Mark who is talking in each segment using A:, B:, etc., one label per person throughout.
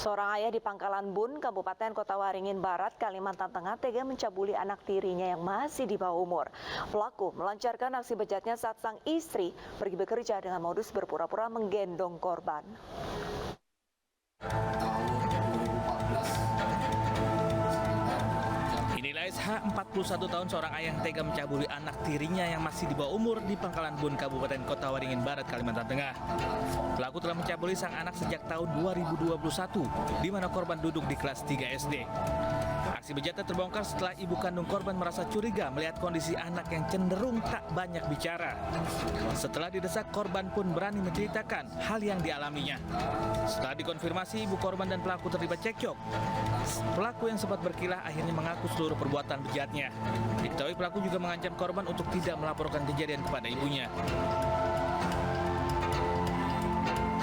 A: Seorang ayah di Pangkalan Bun, Kabupaten Kota Waringin Barat, Kalimantan Tengah tega mencabuli anak tirinya yang masih di bawah umur. Pelaku melancarkan aksi bejatnya saat sang istri pergi bekerja dengan modus berpura-pura menggendong korban.
B: Inilah SH, 41 tahun, seorang ayah yang tega mencabuli anak tirinya yang masih di bawah umur di Pangkalan Bun, Kabupaten Kota Waringin Barat, Kalimantan Tengah. Pelaku telah mencabuli sang anak sejak tahun 2021, di mana korban duduk di kelas 3 SD. Aksi bejatnya terbongkar setelah ibu kandung korban merasa curiga melihat kondisi anak yang cenderung tak banyak bicara. Setelah didesak, korban pun berani menceritakan hal yang dialaminya. Setelah dikonfirmasi, ibu korban dan pelaku terlibat cekcok. Pelaku yang sempat berkilah akhirnya mengaku seluruh perbuatan bejatnya. Diketahui pelaku juga mengancam korban untuk tidak melaporkan kejadian kepada ibunya.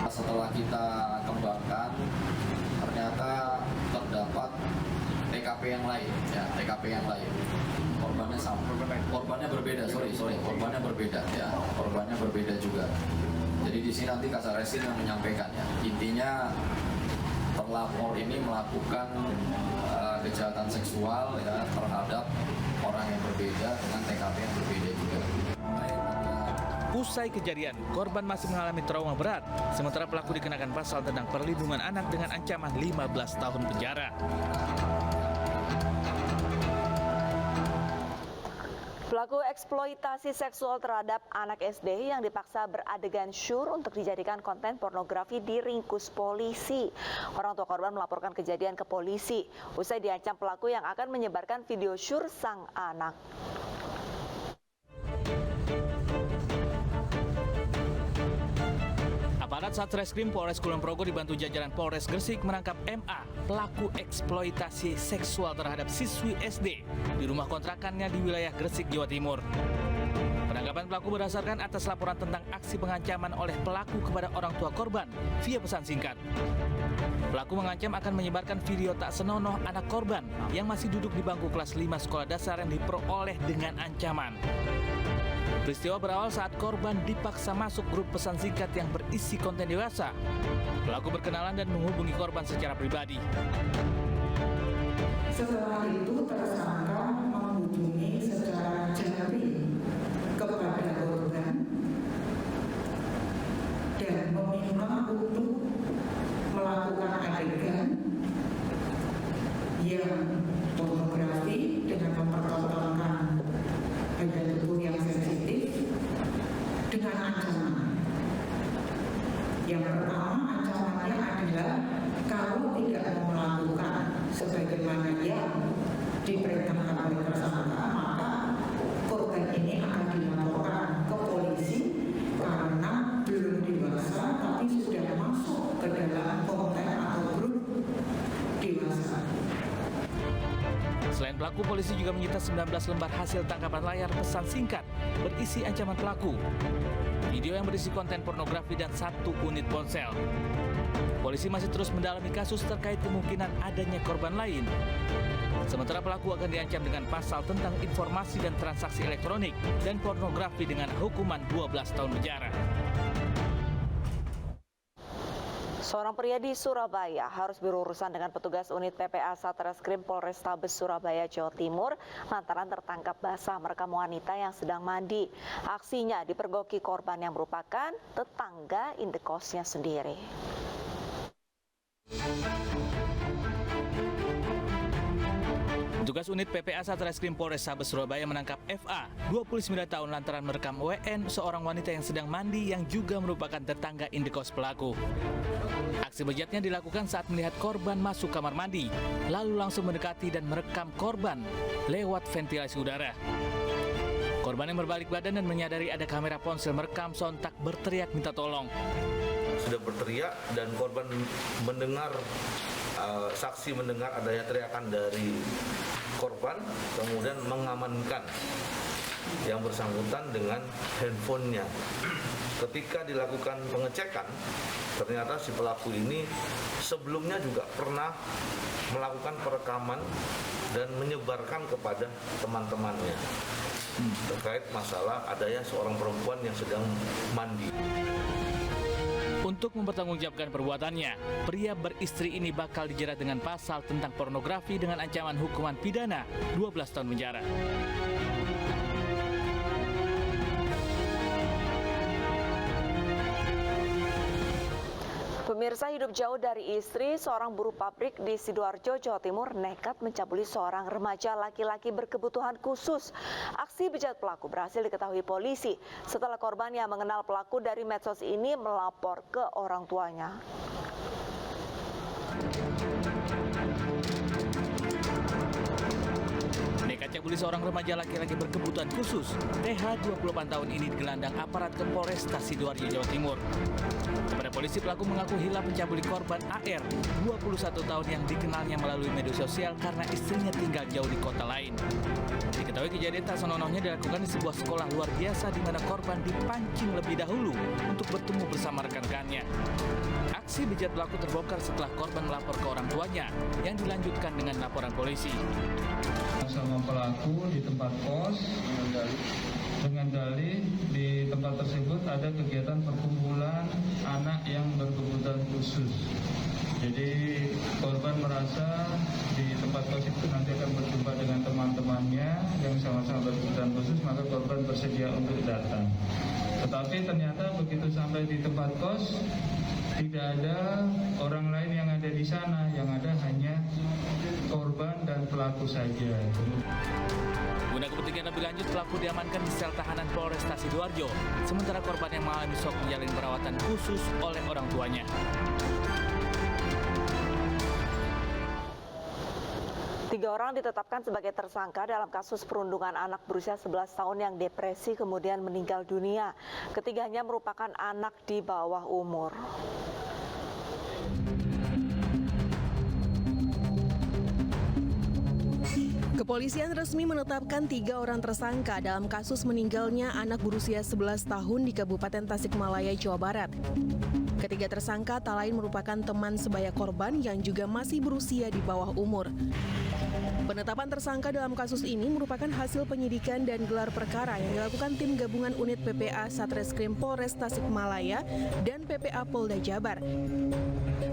C: Setelah kita kembangkan, ternyata terdapat TKP yang lain, ya TKP yang lain. Korbannya sama, korbannya berbeda, korbannya berbeda, ya korbannya berbeda juga. Jadi di sini nanti Kasarresim yang menyampaikan, ya intinya terlapor ini melakukan kejahatan seksual ya terhadap orang yang berbeda dengan TKP yang berbeda juga.
B: Usai kejadian, korban masih mengalami trauma berat, sementara pelaku dikenakan pasal tentang perlindungan anak dengan ancaman 15 tahun penjara.
A: Pelaku eksploitasi seksual terhadap anak SD yang dipaksa beradegan syur untuk dijadikan konten pornografi diringkus polisi. Orang tua korban melaporkan kejadian ke polisi. Usai diancam pelaku yang akan menyebarkan video syur sang anak.
B: Aparat Satreskrim Polres Kulon Progo dibantu jajaran Polres Gresik menangkap MA, pelaku eksploitasi seksual terhadap siswi SD di rumah kontrakannya di wilayah Gresik, Jawa Timur. Penangkapan pelaku berdasarkan atas laporan tentang aksi pengancaman oleh pelaku kepada orang tua korban via pesan singkat. Pelaku mengancam akan menyebarkan video tak senonoh anak korban yang masih duduk di bangku kelas 5 sekolah dasar yang diperoleh dengan ancaman. Peristiwa berawal saat korban dipaksa masuk grup pesan singkat yang berisi konten dewasa. Pelaku berkenalan dan menghubungi korban secara pribadi.
D: Setelah itu tersangka menghubungi secara daring kepada korban dan meminta untuk melakukan adegan yang pornografi dengan mempertontonkan bagian tubuh yang sensitif dengan ancaman. Yang pertama, ancamannya adalah kalau tidak mau melakukan sebagaimana yang diperintahkan oleh tersangka, maka korban ini akan dilaporkan ke polisi karena belum dewasa tapi sudah masuk ke dalam konten atau grup dewasa.
B: Selain pelaku, polisi juga menyita 19 lembar hasil tangkapan layar pesan singkat berisi ancaman pelaku, video yang berisi konten pornografi, dan 1 unit ponsel. Polisi masih terus mendalami kasus terkait kemungkinan adanya korban lain. Sementara pelaku akan diancam dengan pasal tentang informasi dan transaksi elektronik dan pornografi dengan hukuman 12 tahun penjara.
A: Seorang pria di Surabaya harus berurusan dengan petugas unit PPA Satreskrim Polrestabes Surabaya, Jawa Timur lantaran tertangkap basah merekam wanita yang sedang mandi. Aksinya dipergoki korban yang merupakan tetangga indekosnya sendiri.
B: Petugas unit PPA Satreskrim Polrestabes Surabaya menangkap FA, 29 tahun, lantaran merekam WN, seorang wanita yang sedang mandi yang juga merupakan tetangga indekos pelaku. Aksi bejatnya dilakukan saat melihat korban masuk kamar mandi, lalu langsung mendekati dan merekam korban lewat ventilasi udara. Korban yang berbalik badan dan menyadari ada kamera ponsel merekam sontak berteriak minta tolong.
E: Sudah berteriak dan korban mendengar, saksi mendengar adanya teriakan dari korban, kemudian mengamankan yang bersangkutan dengan handphonenya. Ketika dilakukan pengecekan, ternyata si pelaku ini sebelumnya juga pernah melakukan perekaman dan menyebarkan kepada teman-temannya terkait masalah adanya seorang perempuan yang sedang mandi.
B: Untuk Untuk mempertanggungjawabkan perbuatannya, pria beristri ini bakal dijerat dengan pasal tentang pornografi dengan ancaman hukuman pidana 12 tahun penjara.
A: Pemirsa, hidup jauh dari istri, seorang buruh pabrik di Sidoarjo, Jawa Timur nekat mencabuli seorang remaja laki-laki berkebutuhan khusus. Aksi bejat pelaku berhasil diketahui polisi setelah korban yang mengenal pelaku dari medsos ini melapor ke orang tuanya.
B: Nekat cabuli seorang remaja laki-laki berkebutuhan khusus, TH 28 tahun ini digelandang aparat ke Polresta Sidoarjo, Jawa Timur. Kepada polisi, pelaku mengaku hilang mencabuli korban AR, 21 tahun yang dikenalnya melalui media sosial karena istrinya tinggal jauh di kota lain. Diketahui kejadian tak senonohnya dilakukan di sebuah sekolah luar biasa di mana korban dipancing lebih dahulu untuk bertemu bersama rekan-rekannya. Aksi bejat pelaku terbongkar setelah korban melapor ke orang tuanya yang dilanjutkan dengan laporan polisi.
F: Sama pelaku di tempat kos dengan dalih di tempat tersebut ada kegiatan perkumpulan anak yang berkebutuhan khusus. Jadi korban merasa di tempat kos itu nanti akan berjumpa dengan teman-temannya yang sama-sama berkebutuhan khusus, maka korban bersedia untuk datang. Tetapi ternyata begitu sampai di tempat kos tidak ada orang lain yang ada di sana, yang ada hanya korban dan pelaku saja.
B: Guna kepentingan lebih lanjut, pelaku diamankan di sel tahanan Polresta Sidoarjo, sementara korban yang mengalami shock menjalani perawatan khusus oleh orang tuanya.
A: Tiga orang ditetapkan sebagai tersangka dalam kasus perundungan anak berusia 11 tahun yang depresi kemudian meninggal dunia. Ketiganya merupakan anak di bawah umur.
G: Kepolisian resmi menetapkan 3 orang tersangka dalam kasus meninggalnya anak berusia 11 tahun di Kabupaten Tasikmalaya, Jawa Barat. Ketiga tersangka tak lain merupakan teman sebaya korban yang juga masih berusia di bawah umur. Penetapan tersangka dalam kasus ini merupakan hasil penyidikan dan gelar perkara yang dilakukan tim gabungan unit PPA Satreskrim Polres Tasikmalaya dan PPA Polda Jabar.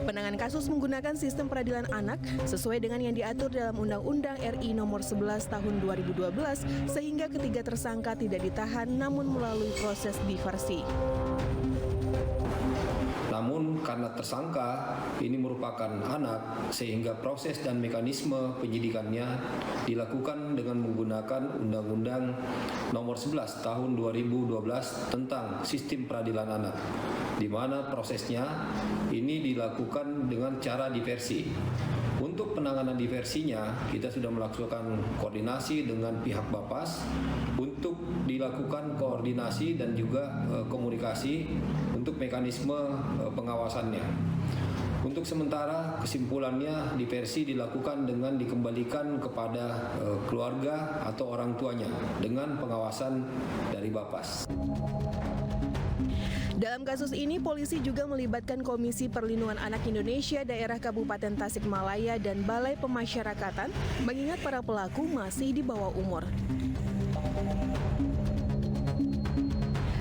G: Penanganan kasus menggunakan sistem peradilan anak sesuai dengan yang diatur dalam Undang-Undang RI Nomor 11 Tahun 2012 sehingga ketiga tersangka tidak ditahan namun melalui proses diversi.
H: Namun karena tersangka ini merupakan anak sehingga proses dan mekanisme penyidikannya dilakukan dengan menggunakan Undang-Undang Nomor 11 Tahun 2012 tentang Sistem Peradilan Anak, di mana prosesnya ini dilakukan dengan cara diversi. Untuk penanganan diversinya, kita sudah melakukan koordinasi dengan pihak Bapas untuk dilakukan koordinasi dan juga komunikasi untuk mekanisme pengawasannya. Untuk sementara kesimpulannya diversi dilakukan dengan dikembalikan kepada keluarga atau orang tuanya dengan pengawasan dari Bapas.
G: Dalam kasus ini, polisi juga melibatkan Komisi Perlindungan Anak Indonesia Daerah Kabupaten Tasikmalaya dan Balai Pemasyarakatan, mengingat para pelaku masih di bawah umur.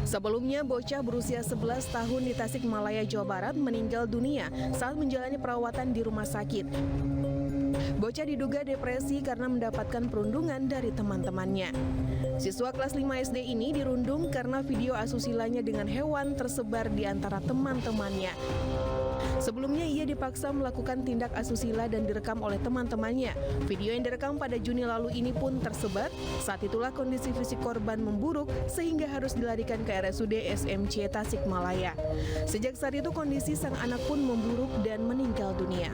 G: Sebelumnya, bocah berusia 11 tahun di Tasikmalaya, Jawa Barat meninggal dunia saat menjalani perawatan di rumah sakit. Bocah diduga depresi karena mendapatkan perundungan dari teman-temannya. Siswa kelas 5 SD ini dirundung karena video asusilanya dengan hewan tersebar di antara teman-temannya. Sebelumnya ia dipaksa melakukan tindak asusila dan direkam oleh teman-temannya. Video yang direkam pada Juni lalu ini pun tersebar. Saat itulah kondisi fisik korban memburuk sehingga harus dilarikan ke RSUD SMC Tasikmalaya. Sejak saat itu kondisi sang anak pun memburuk dan meninggal dunia.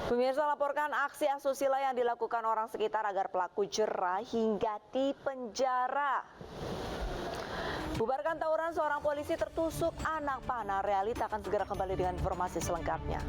A: Pemirsa, laporkan aksi asusila yang dilakukan orang sekitar agar pelaku jera hingga dipenjara. Bubarkan tawuran seorang polisi tertusuk anak panah. Realita akan segera kembali dengan informasi selengkapnya.